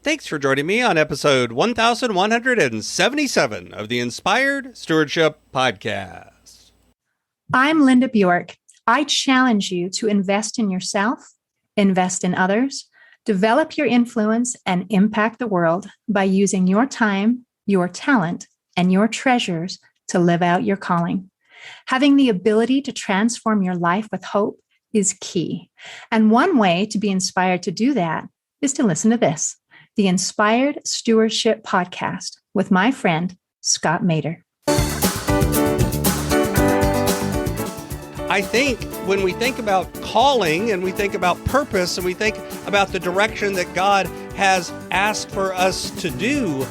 Thanks for joining me on episode 1177 of the Inspired Stewardship Podcast. I'm Linda Bjork. I challenge you to invest in yourself, invest in others, develop your influence, and impact the world by using your time, your talent, and your treasures to live out your calling. Having the ability to transform your life with hope is key. And one way to be inspired to do that is to listen to this, the Inspired Stewardship Podcast with my friend, Scott Mater. I think when we think about calling and we think about purpose and we think about the direction that God has asked for us to do,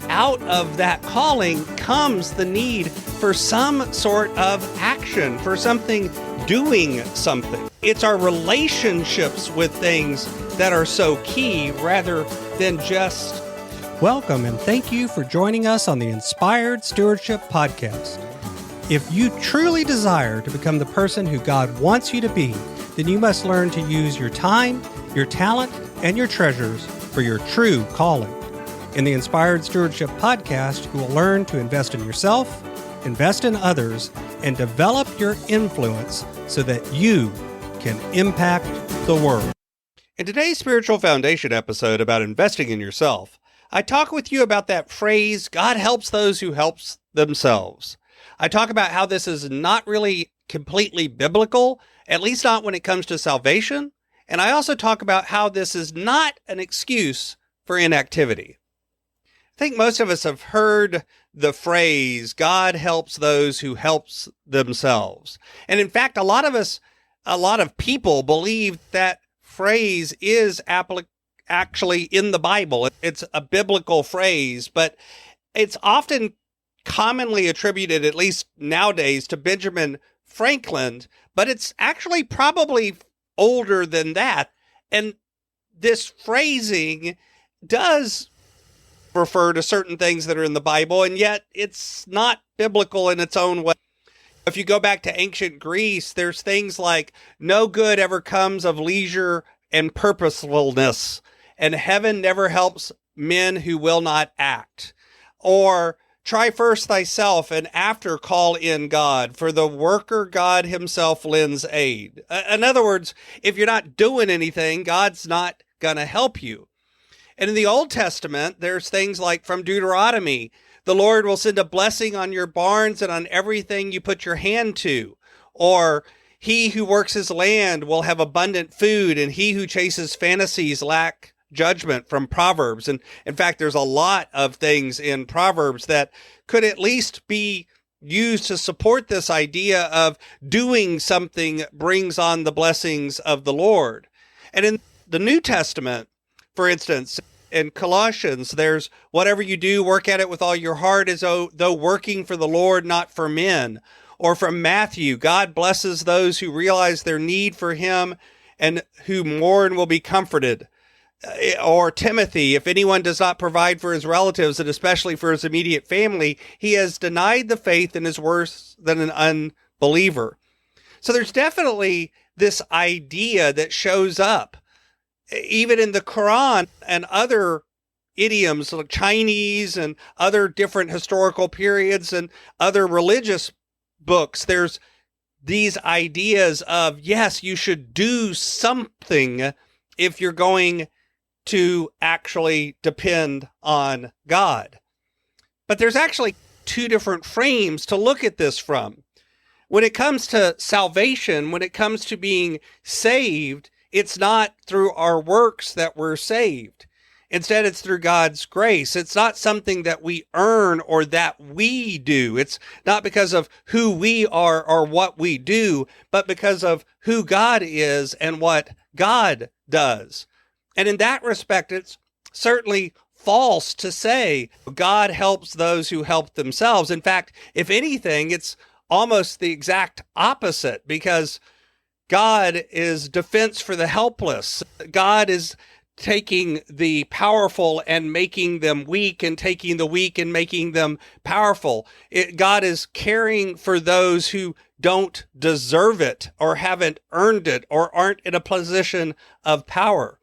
out of that calling comes the need for some sort of action, for something, doing something. It's our relationships with things that are so key rather than just... Welcome and thank you for joining us on the Inspired Stewardship Podcast. If you truly desire to become the person who God wants you to be, then you must learn to use your time, your talent, and your treasures for your true calling. In the Inspired Stewardship Podcast, you will learn to invest in yourself, invest in others, and develop your influence so that you can impact the world. In today's Spiritual Foundation episode about investing in yourself, I talk with you about that phrase, God helps those who help themselves. I talk about how this is not really completely biblical, at least not when it comes to salvation. And I also talk about how this is not an excuse for inactivity. I think most of us have heard the phrase, God helps those who helps themselves. And in fact, a lot of people believe that phrase is actually in the Bible. It's a biblical phrase, but it's often commonly attributed, at least nowadays, to Benjamin Franklin, but it's actually probably older than that. And this phrasing does refer to certain things that are in the Bible, and yet it's not biblical in its own way. If you go back to ancient Greece, there's things like, no good ever comes of leisure and purposefulness, and heaven never helps men who will not act. Or, try first thyself, and after call in God, for the worker God himself lends aid. In other words, if you're not doing anything, God's not going to help you. And in the Old Testament, there's things like from Deuteronomy, the Lord will send a blessing on your barns and on everything you put your hand to. Or, he who works his land will have abundant food, and he who chases fantasies lack judgment, from Proverbs. And in fact, there's a lot of things in Proverbs that could at least be used to support this idea of doing something brings on the blessings of the Lord. And in the New Testament, for instance, in Colossians, there's whatever you do, work at it with all your heart as though working for the Lord, not for men. Or from Matthew, God blesses those who realize their need for him and who mourn will be comforted. Or Timothy, if anyone does not provide for his relatives and especially for his immediate family, he has denied the faith and is worse than an unbeliever. So there's definitely this idea that shows up even in the Quran and other idioms like Chinese and other different historical periods and other religious books. There's these ideas of, yes, you should do something if you're going to actually depend on God. But there's actually two different frames to look at this from. When it comes to salvation, when it comes to being saved, it's not through our works that we're saved. Instead, it's through God's grace. It's not something that we earn or that we do. It's not because of who we are or what we do, but because of who God is and what God does. And in that respect, it's certainly false to say God helps those who help themselves. In fact, if anything, it's almost the exact opposite, because God is defense for the helpless. God is taking the powerful and making them weak, and taking the weak and making them powerful. God is caring for those who don't deserve it or haven't earned it or aren't in a position of power.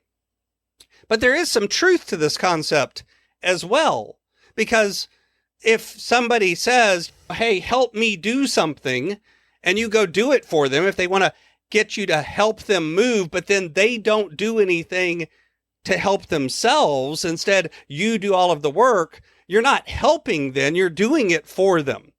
But there is some truth to this concept as well, because if somebody says, hey, help me do something, and you go do it for them, if they want to get you to help them move, but then they don't do anything to help themselves, instead you do all of the work, you're not helping then, you're doing it for them.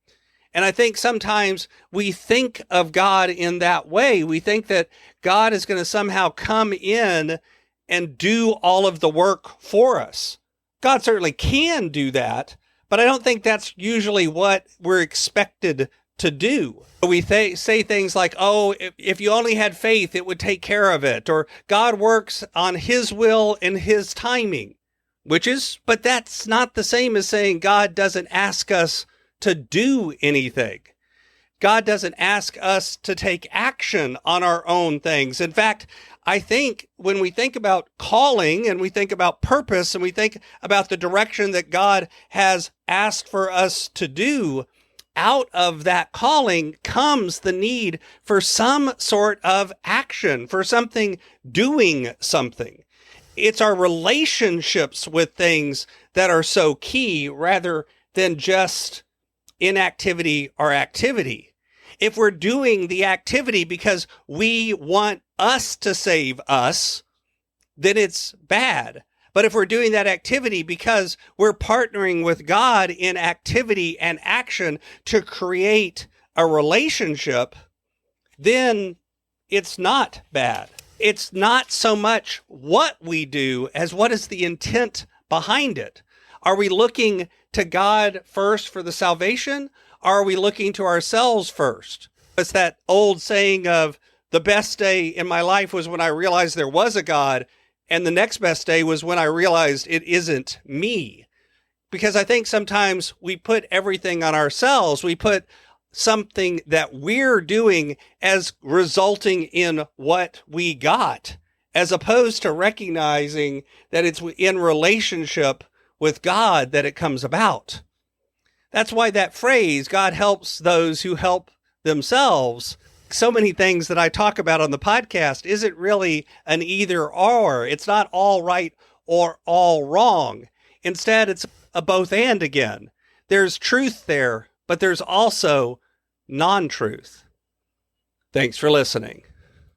And I think sometimes we think of God in that way. We think that God is going to somehow come in and do all of the work for us. God certainly can do that, but I don't think that's usually what we're expected to do. We say things like, oh, if you only had faith, it would take care of it. Or God works on his will and his timing, but that's not the same as saying God doesn't ask us to do anything. God doesn't ask us to take action on our own things. In fact, I think when we think about calling and we think about purpose and we think about the direction that God has asked for us to do, out of that calling comes the need for some sort of action, for something doing something. It's our relationships with things that are so key rather than just inactivity or activity. If we're doing the activity because we want us to save us, then it's bad. But if we're doing that activity because we're partnering with God in activity and action to create a relationship, then it's not bad. It's not so much what we do as what is the intent behind it. Are we looking to God first for the salvation? Or are we looking to ourselves first? It's that old saying of the best day in my life was when I realized there was a God, and the next best day was when I realized it isn't me. Because I think sometimes we put everything on ourselves. We put something that we're doing as resulting in what we got, as opposed to recognizing that it's in relationship with God that it comes about. That's why that phrase, God helps those who help themselves, so many things that I talk about on the podcast isn't really an either or. It's not all right or all wrong. Instead, it's a both and again. There's truth there, but there's also non-truth. Thanks for listening.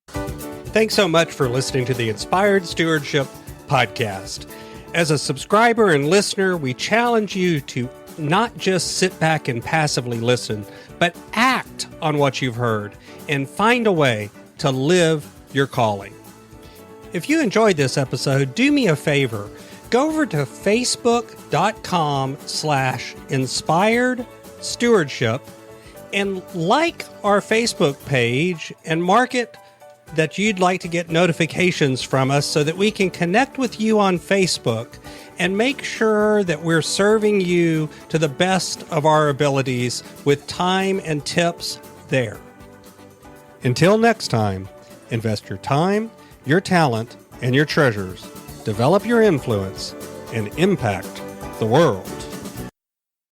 Thanks so much for listening to the Inspired Stewardship podcast. As a subscriber and listener, we challenge you to not just sit back and passively listen, but act on what you've heard and find a way to live your calling. If you enjoyed this episode, do me a favor. Go over to facebook.com/inspired stewardship and like our Facebook page and mark it that you'd like to get notifications from us so that we can connect with you on Facebook and make sure that we're serving you to the best of our abilities with time and tips there. Until next time, invest your time, your talent, and your treasures. Develop your influence and impact the world.